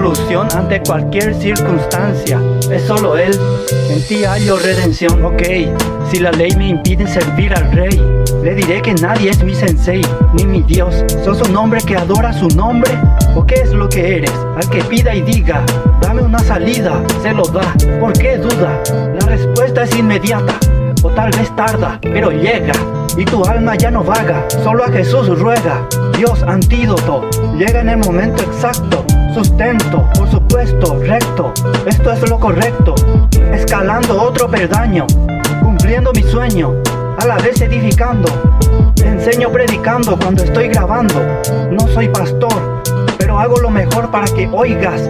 solución ante cualquier circunstancia. Es solo Él, en ti hallo redención. Ok, si la ley me impide servir al rey, le diré que nadie es mi sensei, ni mi Dios. ¿Sos un hombre que adora su nombre? ¿O qué es lo que eres? Al que pida y diga, dame una salida, se lo da. ¿Por qué duda? La respuesta es inmediata, o tal vez tarda, pero llega. Y tu alma ya no vaga, solo a Jesús ruega. Dios antídoto, llega en el momento exacto. Sustento, por supuesto, recto. Esto es lo correcto. Escalando otro peldaño, cumpliendo mi sueño, a la vez edificando. Te enseño predicando cuando estoy grabando. No soy pastor, pero hago lo mejor para que oigas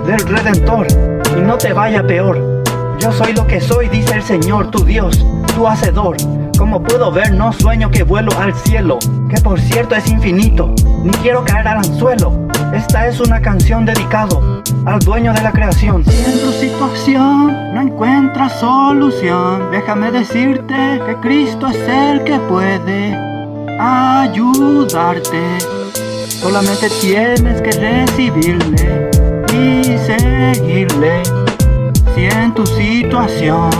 del Redentor y no te vaya peor. Yo soy lo que soy, dice el Señor, tu Dios, tu Hacedor. Como puedo ver, no sueño que vuelo al cielo, que por cierto es infinito, ni quiero caer al anzuelo. Esta es una canción dedicado al dueño de la creación. Si en tu situación no encuentras solución, déjame decirte que Cristo es el que puede ayudarte. Solamente tienes que recibirle y seguirle. Si en tu situación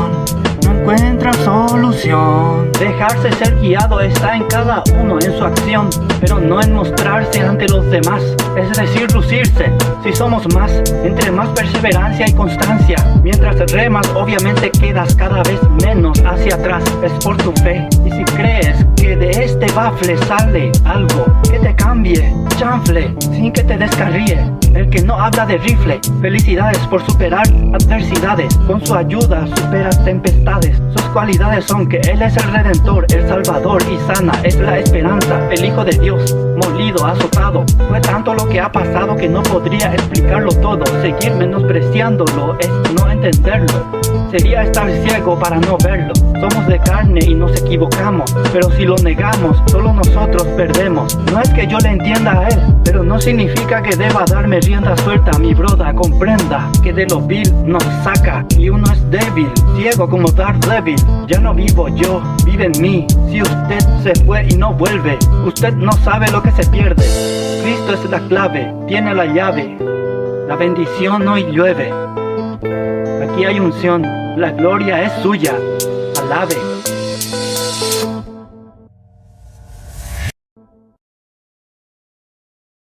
no encuentras solución, dejarse ser guiado está en cada uno en su acción, pero no en mostrarse ante los demás, es decir, lucirse. Si somos más, entre más perseverancia y constancia, mientras remas obviamente quedas cada vez menos hacia atrás. Es por tu fe, y si crees que de este bafle sale algo que te cambie, chanfle, sin que te descarríe. El que no habla de rifle, felicidades por superar adversidades. Con su ayuda superas tempestades. Sus cualidades son que Él es el Redentor, el Salvador y sana es la esperanza. El Hijo de Dios, molido, azotado. Fue tanto lo que ha pasado que no podría explicarlo todo. Seguir menospreciándolo es no entenderlo. Sería estar ciego para no verlo. Somos de carne y nos equivocamos, pero si lo negamos, solo nosotros perdemos. No es que yo le entienda a Él, pero no significa que deba darme rienda suelta. Mi broda comprenda que de lo vil nos saca y uno es débil, ciego como Daredevil. Ya no vivo yo, vive en mí. Si usted se fue y no vuelve, usted no sabe lo que se pierde. Cristo es la clave, tiene la llave. La bendición hoy llueve. Aquí hay unción, la gloria es suya. Alabe.